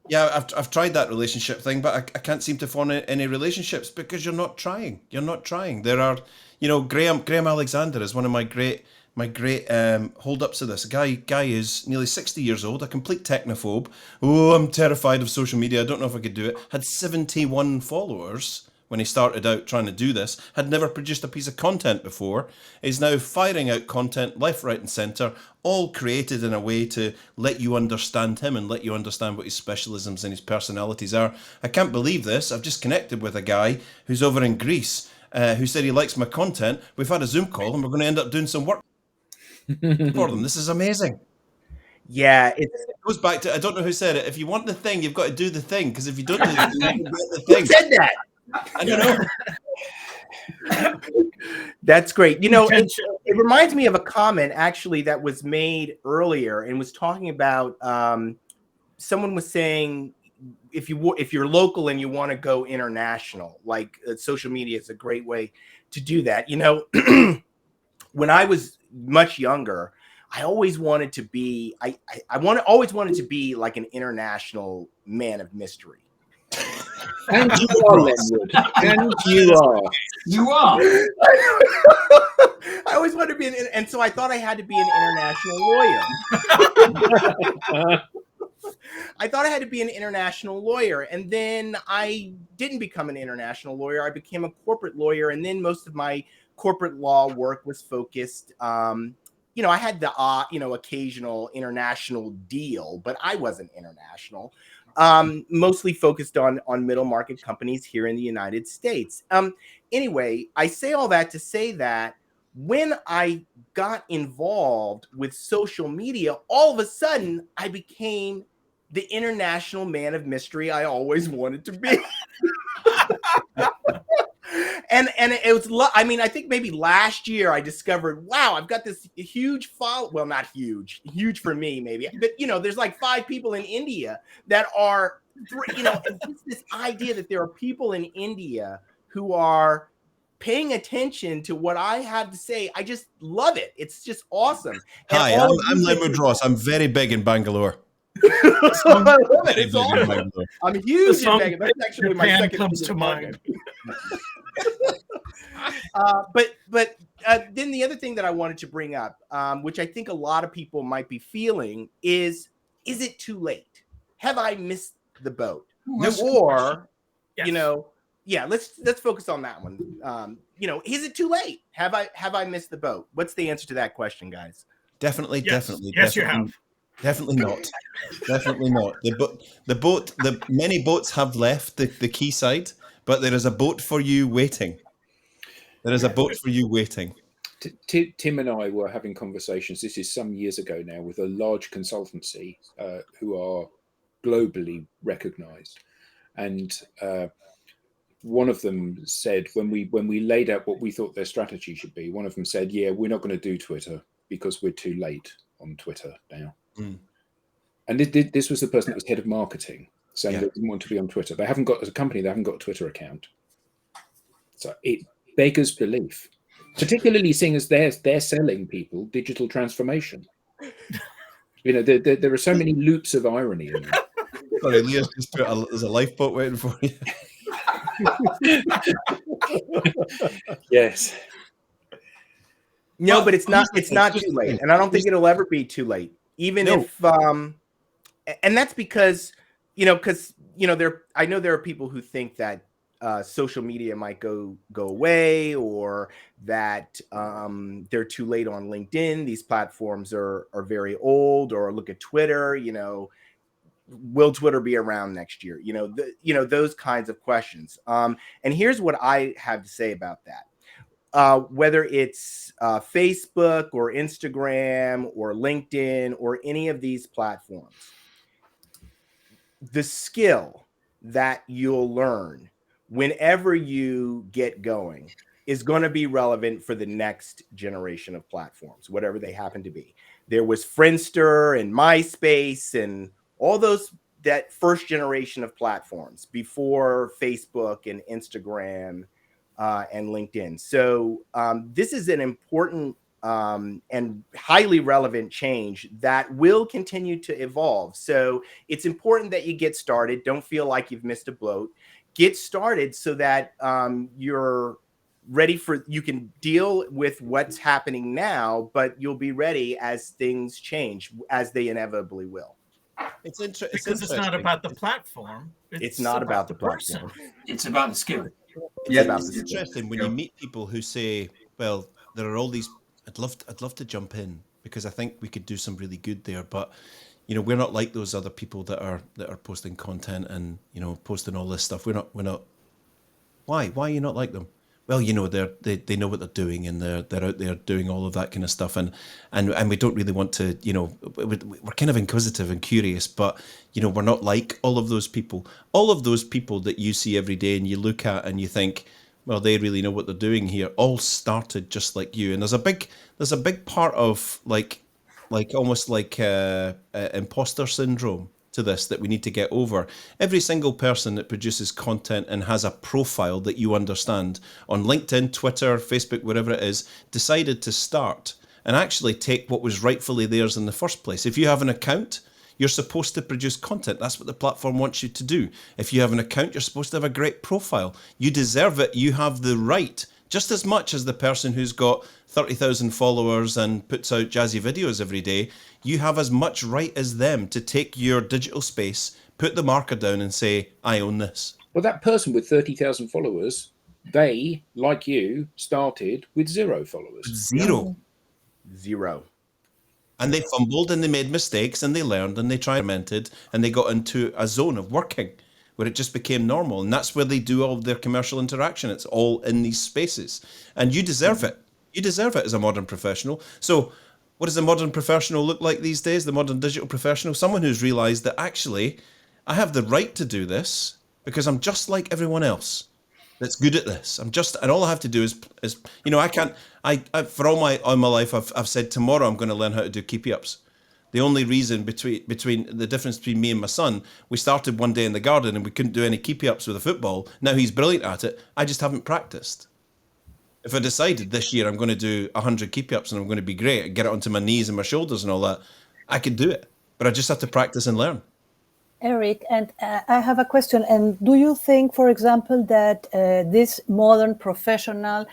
Yeah, I've tried that relationship thing, but I can't seem to form any relationships because you're not trying. You're not trying. There are, Graham Alexander is one of my great hold-ups of this. Guy is nearly 60 years old, a complete technophobe. Oh, I'm terrified of social media. I don't know if I could do it. Had 71 followers when he started out trying to do this. Had never produced a piece of content before. Is now firing out content left, right, and centre, all created in a way to let you understand him and let you understand what his specialisms and his personalities are. I can't believe this. I've just connected with a guy who's over in Greece who said he likes my content. We've had a Zoom call and we're going to end up doing some work for them. This is amazing. Yeah, it goes back to, I don't know who said it. If you want the thing, you've got to do the thing, because if you don't do the thing, you don't get the thing. Who said that? I don't know. That's great. It reminds me of a comment actually that was made earlier and was talking about someone was saying if you're local and you want to go international, like social media is a great way to do that. When I was much younger, I always wanted to be always wanted to be like an international man of mystery. And you are, Lenwood. And you are. You are. I always wanted to be and so I thought I had to be an international lawyer. I thought I had to be an international lawyer, and then I didn't become an international lawyer. I became a corporate lawyer, and then most of my corporate law work was focused. I had the occasional international deal, but I wasn't international. Mostly focused on middle market companies here in the United States. Anyway, I say all that to say that when I got involved with social media, all of a sudden I became the international man of mystery I always wanted to be. And it was, I think maybe last year I discovered, wow, I've got this huge well, not huge for me maybe, but there's like 5 people in India that are, this idea that there are people in India who are paying attention to what I have to say. I just love it. It's just awesome. Hi, I'm Lenwood Ross. I'm very big in Bangalore. It's awesome. I'm huge in Megadeth. That's actually my Japan second comes favorite to mind. But then the other thing that I wanted to bring up, which I think a lot of people might be feeling, is it too late? Have I missed the boat? Or, Yes. you know, yeah, let's focus on that one. You know, is it too late? Have I missed the boat? What's the answer to that question, guys? Definitely, Yes. definitely. Yes, definitely, you have. Definitely not. Definitely not. The many boats have left the quayside, but there is a boat for you waiting. There is a boat for you waiting. Tim and I were having conversations, this is some years ago now, with a large consultancy who are globally recognized. And one of them said, when we laid out what we thought their strategy should be, one of them said, yeah, we're not going to do Twitter because we're too late on Twitter now. Mm. And this was the person that was head of marketing saying they didn't want to be on Twitter. They haven't got, as a company, they haven't got a Twitter account. So it beggars belief, particularly seeing as they're selling people digital transformation. You know, there are so many loops of irony in that. Sorry, Leah's just put there's a lifeboat waiting for you. Yes. No, but it's not too late. And I don't think it'll ever be too late. Even if and that's because I know there are people who think that social media might go away, or that they're too late on LinkedIn. These platforms are very old. Or look at Twitter. You know, will Twitter be around next year? Those kinds of questions. And here's what I have to say about that. Whether it's Facebook or Instagram or LinkedIn or any of these platforms, the skill that you'll learn whenever you get going is going to be relevant for the next generation of platforms, whatever they happen to be. There was Friendster and MySpace and all that first generation of platforms before Facebook and Instagram and LinkedIn. So this is an important and highly relevant change that will continue to evolve. So it's important that you get started. Don't feel like you've missed a boat. Get started so that you're ready you can deal with what's happening now, but you'll be ready as things change, as they inevitably will. It's because it's not about the platform. It's not about the platform. It's about the skill. It's interesting when you meet people who say, well, there are all these, I'd love to jump in because I think we could do some really good there, but we're not like those other people that are posting content and posting all this stuff. We're not. Why are you not like them? Well, they know what they're doing, and they're out there doing all of that kind of stuff, and we don't really want to, we're kind of inquisitive and curious, but we're not like all of those people. All of those people that you see every day and you look at and you think, well, they really know what they're doing here, all started just like you. And there's a big part of like almost like imposter syndrome to this that we need to get over. Every single person that produces content and has a profile that you understand on LinkedIn, Twitter, Facebook, wherever it is, decided to start and actually take what was rightfully theirs in the first place. If you have an account, you're supposed to produce content. That's what the platform wants you to do. If you have an account, you're supposed to have a great profile. You deserve it. You have the right, just as much as the person who's got 30,000 followers and puts out jazzy videos every day. You have as much right as them to take your digital space, put the marker down and say, I own this. Well, that person with 30,000 followers, they, like you, started with 0 followers. Zero. And they fumbled and they made mistakes and they learned and they experimented and they got into a zone of working where it just became normal. And that's where they do all of their commercial interaction. It's all in these spaces. And you deserve it. You deserve it as a modern professional. So what does a modern professional look like these days? The modern digital professional? Someone who's realized that actually I have the right to do this because I'm just like everyone else that's good at this. And all I have to do is for all my life, I've said tomorrow I'm going to learn how to do keepy-ups. The only reason between the difference between me and my son, we started one day in the garden and we couldn't do any keepy-ups with a football. Now he's brilliant at it. I just haven't practiced. If I decided this year I'm going to do 100 keepy-ups and I'm going to be great and get it onto my knees and my shoulders and all that, I could do it. but I just have to practice and learn. Eric, and I have a question. And do you think, for example, that this modern professional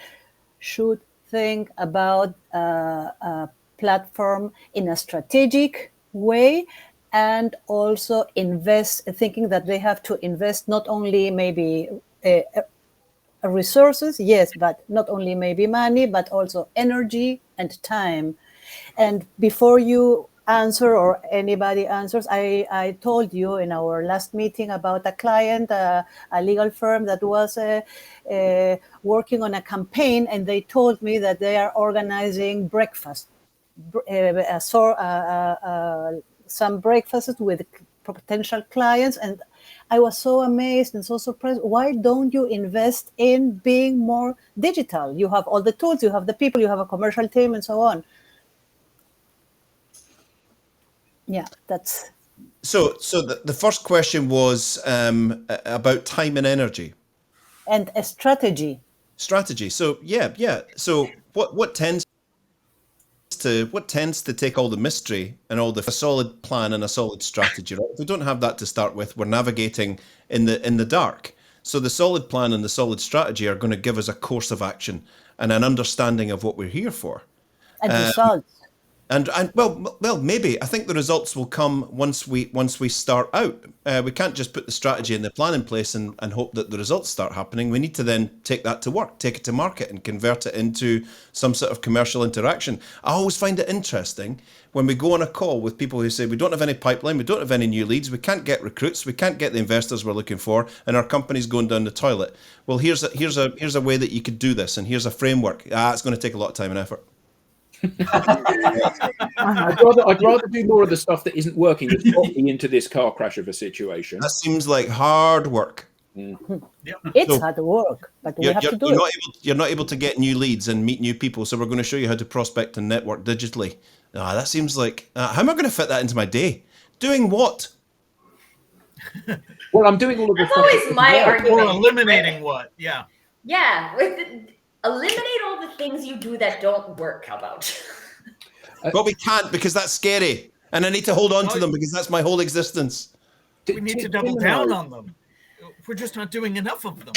should think about a platform in a strategic way, and also thinking that they have to invest not only maybe resources, yes, but not only maybe money, but also energy and time? And before you answer or anybody answers, I told you in our last meeting about a client, a legal firm that was working on a campaign, and they told me that they are organizing breakfast, some breakfasts with potential clients. And I was so amazed and so surprised. Why don't you invest in being more digital? You have all the tools, you have the people, you have a commercial team, and so on. Yeah, that's. So the first question was about time and energy. And a strategy. Strategy. So yeah. So what tends to take all the mystery and all a solid plan and a solid strategy, right? If we don't have that to start with, we're navigating in the dark. So the solid plan and the solid strategy are going to give us a course of action and an understanding of what we're here for. And results. And well, maybe I think the results will come once we start out. We can't just put the strategy and the plan in place and hope that the results start happening. We need to then take that to work, take it to market, and convert it into some sort of commercial interaction. I always find it interesting when we go on a call with people who say we don't have any pipeline, we don't have any new leads, we can't get recruits, we can't get the investors we're looking for, and our company's going down the toilet. Well, here's a way that you could do this, and here's a framework. It's going to take a lot of time and effort. I'd rather do more of the stuff that isn't working that's got me into this car crash of a situation. That seems like hard work. It's hard work, but we have to do it. You're not able to get new leads and meet new people, so we're going to show you how to prospect and network digitally. That seems like, how am I going to fit that into my day? Doing what? Well, I'm doing all of the That's always my argument. Or eliminating what? Yeah. Yeah. Eliminate all the things you do that don't work. How about? But we can't, because that's scary. And I need to hold on to them because that's my whole existence. We need to double down on them. We're just not doing enough of them.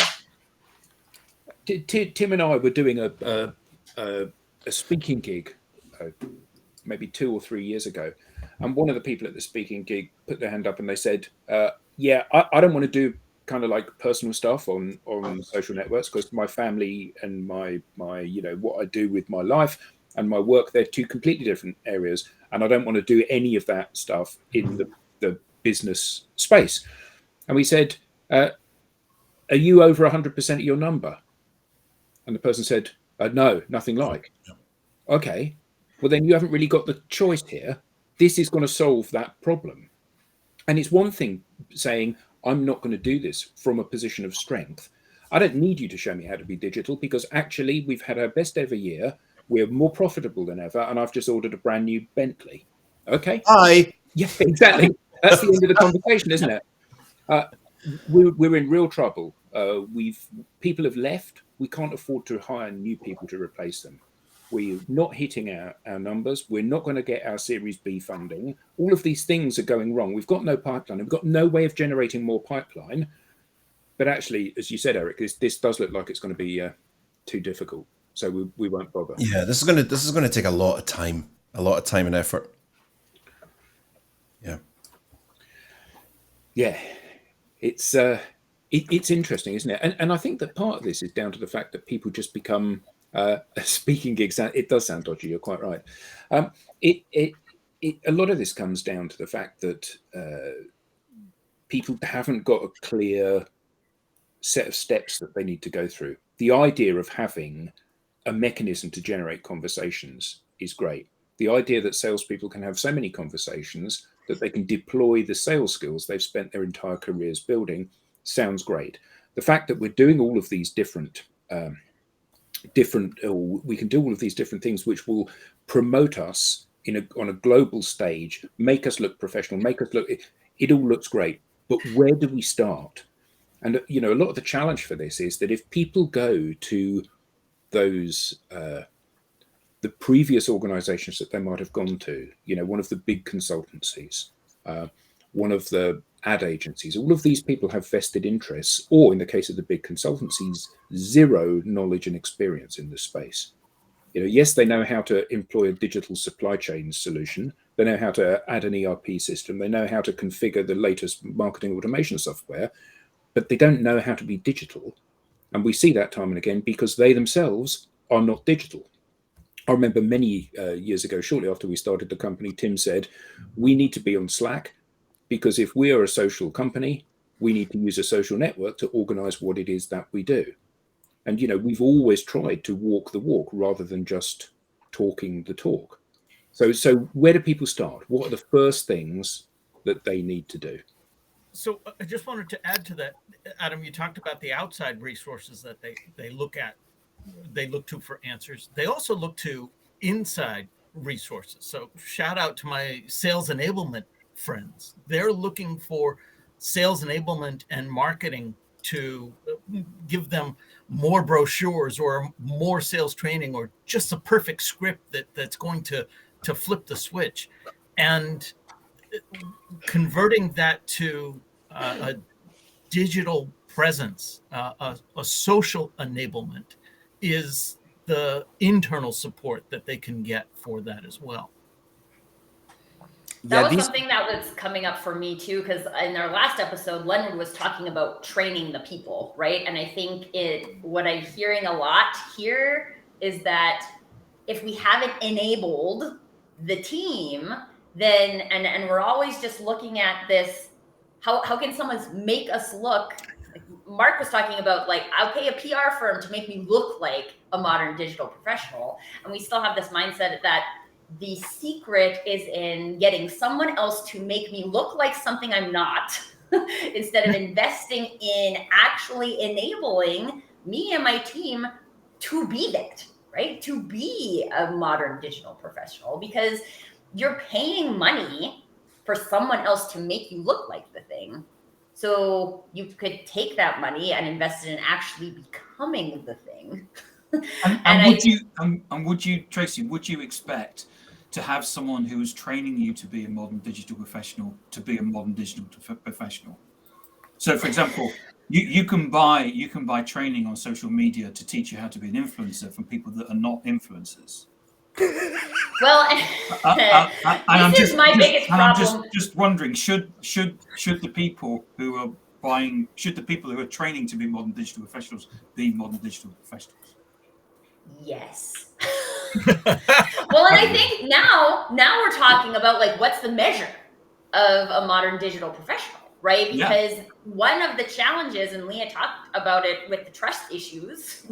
Tim and I were doing a speaking gig maybe 2 or 3 years ago. And one of the people at the speaking gig put their hand up and they said, I don't want to do kind of like personal stuff on social networks, because my family and my what I do with my life and my work, they're two completely different areas, and I don't want to do any of that stuff in the business space. And we said, are you over 100% of your number? And the person said, no, nothing like. Okay, well then you haven't really got the choice here. This is going to solve that problem. And it's one thing saying, I'm not going to do this from a position of strength. I don't need you to show me how to be digital, because actually we've had our best ever year. We're more profitable than ever. And I've just ordered a brand new Bentley. Okay. Hi. Yeah, exactly. That's the end of the conversation, isn't it? We're in real trouble. People have left. We can't afford to hire new people to replace them. We're not hitting our numbers. We're not going to get our Series B funding. All of these things are going wrong. We've got no pipeline. We've got no way of generating more pipeline. But actually, as you said, Eric, this does look like it's going to be too difficult. So we won't bother. Yeah, this is going to take a lot of time and effort. Yeah. Yeah, it's interesting, isn't it? And I think that part of this is down to the fact that people just become speaking gigs. It does sound dodgy. You're quite right. A lot of this comes down to the fact that people haven't got a clear set of steps that they need to go through. The idea of having a mechanism to generate conversations is great. The idea that salespeople can have so many conversations that they can deploy the sales skills they've spent their entire careers building sounds great. The fact that we're doing all of these we can do all of these different things which will promote us on a global stage, make us look professional, it all looks great. But where do we start? And a lot of the challenge for this is that if people go to those the previous organizations that they might have gone to, one of the big consultancies, one of the ad agencies. All of these people have vested interests, or in the case of the big consultancies, zero knowledge and experience in this space. Yes, they know how to employ a digital supply chain solution. They know how to add an ERP system. They know how to configure the latest marketing automation software, but they don't know how to be digital. And we see that time and again because they themselves are not digital. I remember many years ago, shortly after we started the company, Tim said, we need to be on Slack because if we are a social company, we need to use a social network to organize what it is that we do. And, we've always tried to walk the walk rather than just talking the talk. So where do people start? What are the first things that they need to do? So I just wanted to add to that, Adam, you talked about the outside resources that they look at. They look to for answers. They also look to inside resources. So shout out to my sales enablement friends. They're looking for sales enablement and marketing to give them more brochures or more sales training or just a perfect script that's going to flip the switch. And converting that to a digital presence, a social enablement is the internal support that they can get for that as well. That was something that was coming up for me too, because in our last episode, Leonard was talking about training the people, right? And I think what I'm hearing a lot here is that if we haven't enabled the team, then and we're always just looking at this, how can someone make us look? Like Mark was talking about, like, I'll pay a PR firm to make me look like a modern digital professional, and we still have this mindset that the secret is in getting someone else to make me look like something I'm not, instead of investing in actually enabling me and my team to be that, right? To be a modern digital professional, because you're paying money for someone else to make you look like the thing. So you could take that money and invest it in actually becoming the thing. Would you, Tracy, would you expect to have someone who is training you to be a modern digital professional to be a modern digital professional? So, for example, you can buy training on social media to teach you how to be an influencer from people that are not influencers. Well, this is my biggest problem. I'm just wondering, should the people who are training to be modern digital professionals be modern digital professionals? Yes. Well, and I think now we're talking about, like, what's the measure of a modern digital professional, right? Because one of the challenges, and Leah talked about it with the trust issues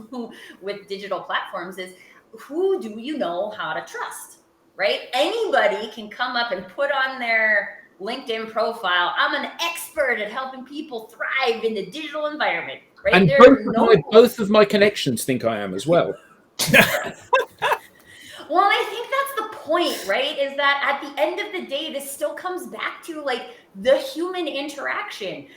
with digital platforms, is who do you know how to trust, right? Anybody can come up and put on their LinkedIn profile, I'm an expert at helping people thrive in the digital environment, right? And both of my connections think I am as well. Well, I think that's the point, right? Is that at the end of the day, this still comes back to, like, the human interaction.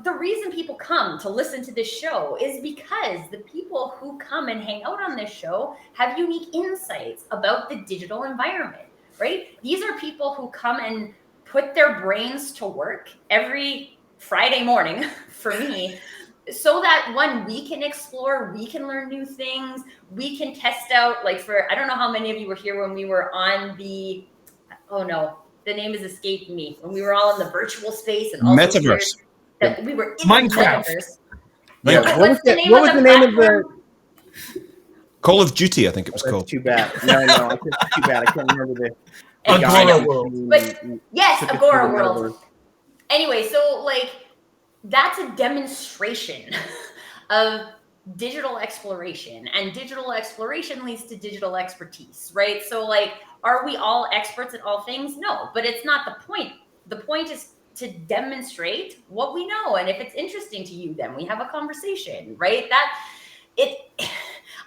The reason people come to listen to this show is because the people who come and hang out on this show have unique insights about the digital environment, right? These are people who come and put their brains to work every Friday morning for me, so that we can explore, we can learn new things, we can test out, like, I don't know how many of you were here when we were on the name is escaping me, when we were all in the virtual space and also Metaverse. That we were in Minecraft. The Metaverse. Yeah. What was the name of the Call of Duty, I think it was called. Too bad. No, it's too bad. I can't remember the Agora World. But yes, Agora World. Anyway, so, like, that's a demonstration of digital exploration, and digital exploration leads to digital expertise, right? So, like, are we all experts at all things? No, but it's not the point. The point is to demonstrate what we know, and if it's interesting to you, then we have a conversation, right?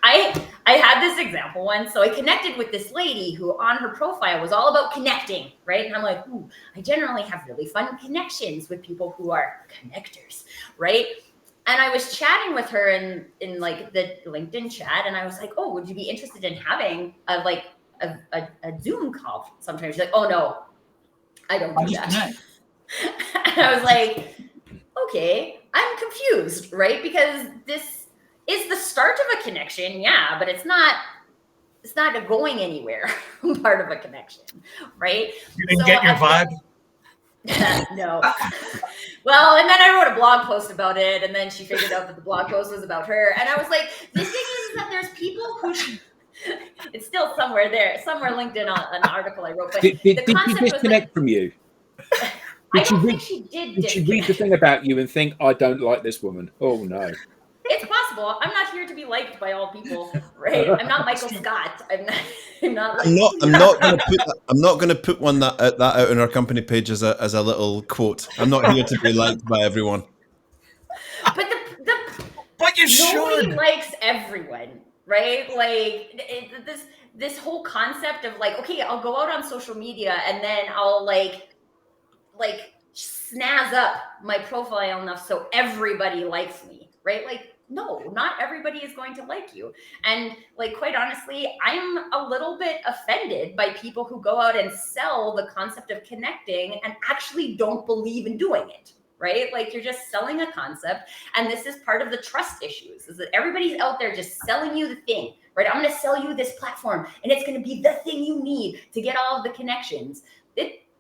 I had this example once. So I connected with this lady who on her profile was all about connecting, right? And I'm like, ooh, I generally have really fun connections with people who are connectors, right? And I was chatting with her in like the LinkedIn chat, and I was like, oh, would you be interested in having a Zoom call sometime? She's like, oh no, I don't do that. And I was like, okay, I'm confused, right? Because this is the start of a connection, yeah, but it's not going anywhere part of a connection, right? You didn't get your vibe? No. Well, and then I wrote a blog post about it, and then she figured out that the blog post was about her. And I was like, the thing is that there's people who it's still somewhere linked in an article I wrote. But did the she concept was disconnect from you? I don't think she did. Did she read the thing about you and think, I don't like this woman? Oh no. It's possible. I'm not here to be liked by all people, right? I'm not Michael Scott. I'm not going to put one that out on our company page as a little quote. I'm not here to be liked by everyone. But but you nobody should. likes everyone, right? Like this whole concept of like, okay, I'll go out on social media and then I'll like snazz up my profile enough so everybody likes me, right? Like, no, not everybody is going to like you. And like, quite honestly, I'm a little bit offended by people who go out and sell the concept of connecting and actually don't believe in doing it, right? Like, you're just selling a concept. And this is part of the trust issues, is that everybody's out there just selling you the thing, right? I'm going to sell you this platform and it's going to be the thing you need to get all of the connections.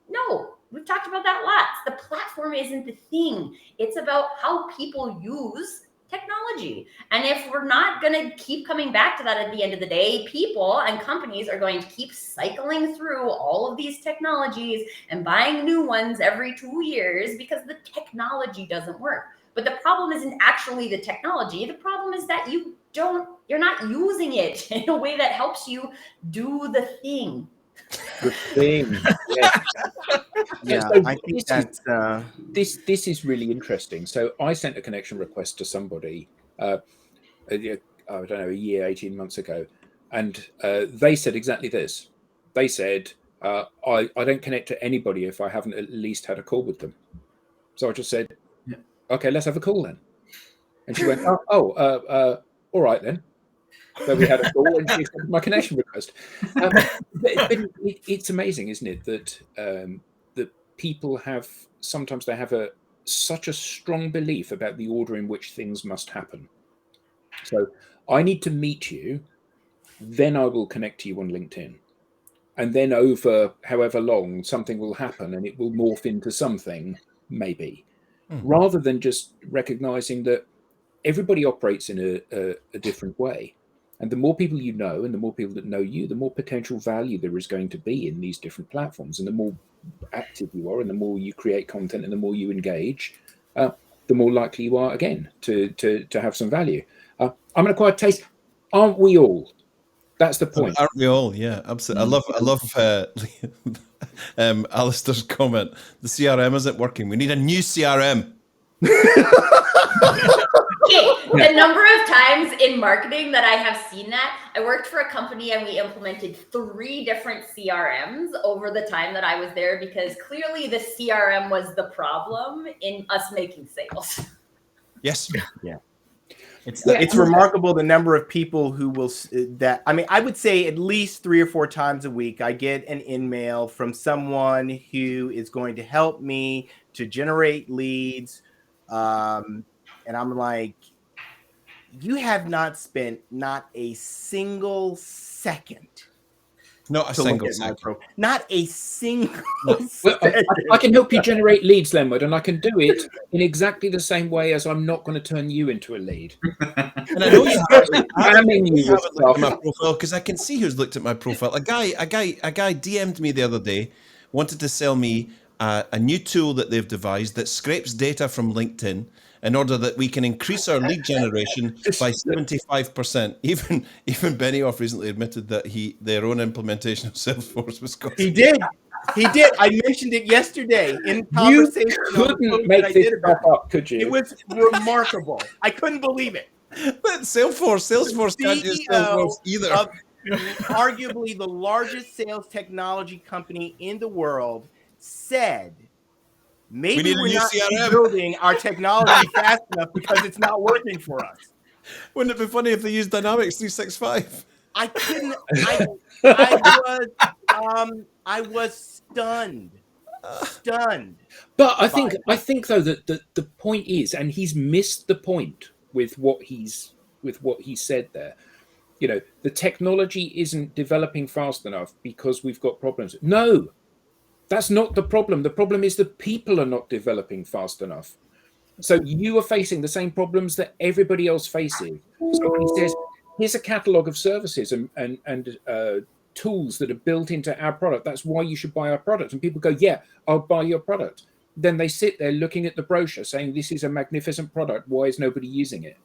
No, we've talked about that lots. The platform isn't the thing. It's about how people use technology. And if we're not going to keep coming back to that at the end of the day, people and companies are going to keep cycling through all of these technologies and buying new ones every 2 years because the technology doesn't work. But the problem isn't actually the technology. The problem is that you're not using it in a way that helps you do the thing. The thing. Yeah. So I think that's this is really interesting. So I sent a connection request to somebody, I don't know, a year, 18 months ago, and they said exactly this. They said, I don't connect to anybody if I haven't at least had a call with them. So I just said, okay, let's have a call then. And she went, all right then. So we had a call and she accepted my connection request. But it's amazing, isn't it, that that people have sometimes they have such a strong belief about the order in which things must happen. So I need to meet you, then I will connect to you on LinkedIn. And then over however long, something will happen and it will morph into something, maybe. Rather than just recognizing that everybody operates in a different way. And the more people you know and the more people that know you, the more potential value there is going to be in these different platforms. And the more active you are and the more you create content and the more you engage, the more likely you are, again, to have some value. I'm an acquired taste. Aren't we all? That's the point. Aren't we all? Yeah, absolutely. I love Alistair's comment. The CRM isn't working. We need a new CRM. The number of times in marketing that I have seen that, I worked for a company and we implemented 3 different CRMs over the time that I was there because clearly the CRM was the problem in us making sales. Yes. Yeah. It's remarkable the number of people who will I would say at least 3 or 4 times a week, I get an email from someone who is going to help me to generate leads. And I'm like, you have not spent not a single second. Not a single second. Not a single Well, I can help you generate leads, Lenwood, and I can do it in exactly the same way as I'm not going to turn you into a lead. And I know you haven't looked at my profile because I can see who's looked at my profile. A guy DM'd me the other day, wanted to sell me a new tool that they've devised that scrapes data from LinkedIn in order that we can increase our lead generation by 75%. Even Benioff recently admitted that their own implementation of Salesforce was costing. He did. I mentioned it yesterday in conversation. You couldn't make this stuff up, could you? It was remarkable. I couldn't believe it. But Salesforce can't use Salesforce either. Of arguably the largest sales technology company in the world said, maybe we're not building our technology fast enough because it's not working for us. Wouldn't it be funny if they used Dynamics 365? I couldn't. I was stunned. stunned. But I think though that the point is, and he's missed the point with what he said there. You know, the technology isn't developing fast enough because we've got problems. No, that's not the problem. The problem is the people are not developing fast enough. So you are facing the same problems that everybody else faces. So he says, here's a catalog of services and tools that are built into our product. That's why you should buy our product. And people go, yeah, I'll buy your product. Then they sit there looking at the brochure saying, this is a magnificent product. Why is nobody using it?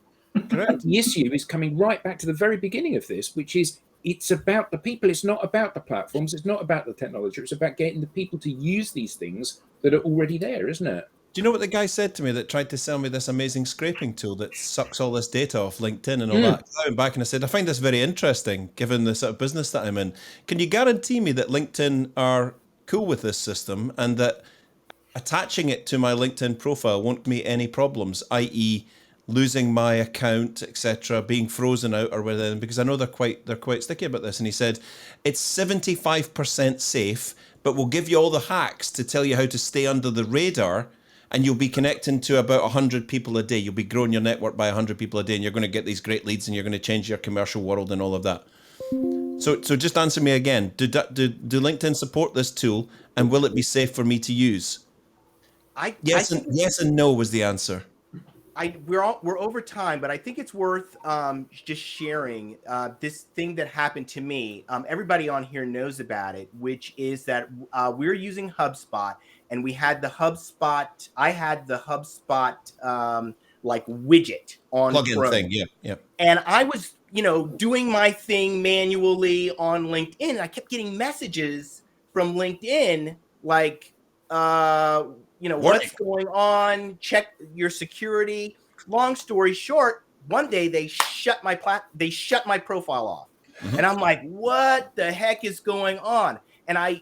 Correct. The issue is coming right back to the very beginning of this, which is it's about the people. It's not about the platforms. It's not about the technology. It's about getting the people to use these things that are already there, isn't it? Do you know what the guy said to me that tried to sell me this amazing scraping tool that sucks all this data off LinkedIn and all that? I went back and I said, I find this very interesting given the sort of business that I'm in. Can you guarantee me that LinkedIn are cool with this system and that attaching it to my LinkedIn profile won't give me any problems, i.e. losing my account, etc., being frozen out or whatever? Because I know they're quite sticky about this. And he said, it's 75% safe, but we'll give you all the hacks to tell you how to stay under the radar. And you'll be connecting to about 100 people a day. You'll be growing your network by 100 people a day, and you're going to get these great leads, and you're going to change your commercial world and all of that. So just answer me again. Do LinkedIn support this tool, and will it be safe for me to use? Yes and no was the answer. We're over time, but I think it's worth just sharing this thing that happened to me. Everybody on here knows about it, which is that we're using HubSpot, and we had the HubSpot. I had the HubSpot like widget on plugin Chrome. Thing, yeah. And I was, doing my thing manually on LinkedIn, and I kept getting messages from LinkedIn like, what's going on? Check your security. Long story short, one day they shut my profile off. Mm-hmm. And I'm like, what the heck is going on? And I,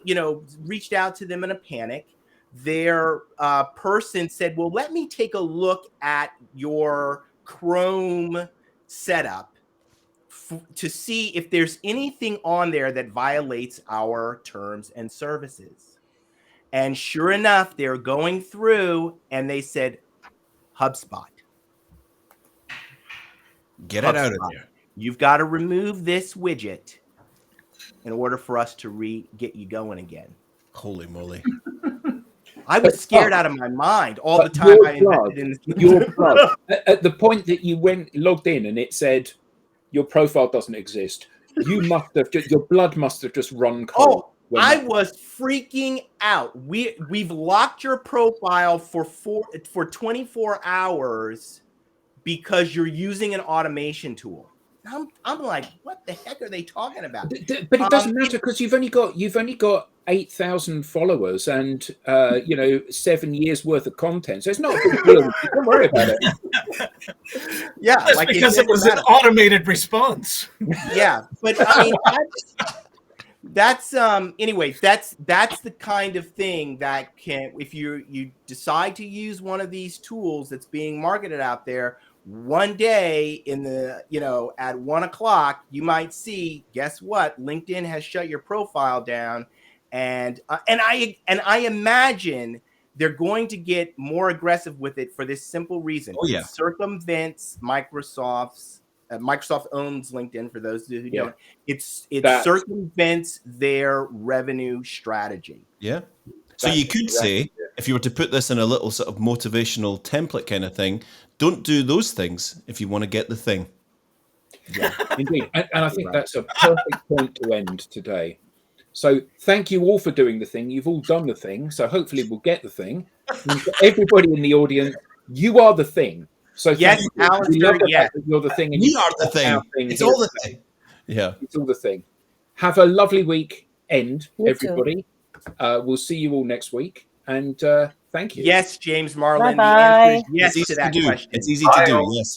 reached out to them in a panic. Their person said, well, let me take a look at your Chrome setup to see if there's anything on there that violates our terms and services. And sure enough, they're going through and they said, HubSpot. Get it out of there. You've got to remove this widget in order for us to get you going again. Holy moly. I was scared out of my mind all the time. Your plug. At the point that you logged in and it said your profile doesn't exist, your blood must have just run cold. Oh, I was freaking out. We've locked your profile for 24 hours because you're using an automation tool. I'm like, what the heck are they talking about? But it doesn't matter because you've only got 8,000 followers and 7 years worth of content. So it's not a big deal. Don't worry about it. Yeah, that's because it was an automated response. Yeah, but I mean, that's the kind of thing that can, if you decide to use one of these tools that's being marketed out there, one day in the, at 1:00, you might see, guess what? LinkedIn has shut your profile down. And I imagine they're going to get more aggressive with it for this simple reason. Oh, yeah. It circumvents Microsoft owns LinkedIn, for those who don't. It circumvents their revenue strategy. Yeah. So you could say, if you were to put this in a little sort of motivational template kind of thing, don't do those things if you want to get the thing. Yeah, indeed. And I think that's a perfect point to end today. So thank you all for doing the thing. You've all done the thing. So hopefully we'll get the thing. And for everybody in the audience, you are the thing. So yes, Alistair, yes. You're the thing. And we are the thing. It's all the thing. Yeah. It's all the thing. Have a lovely weekend, everybody. We'll see you all next week. And thank you. Yes, James Marlin. Bye-bye. The answer is yes to that question. It's easy to do, yes.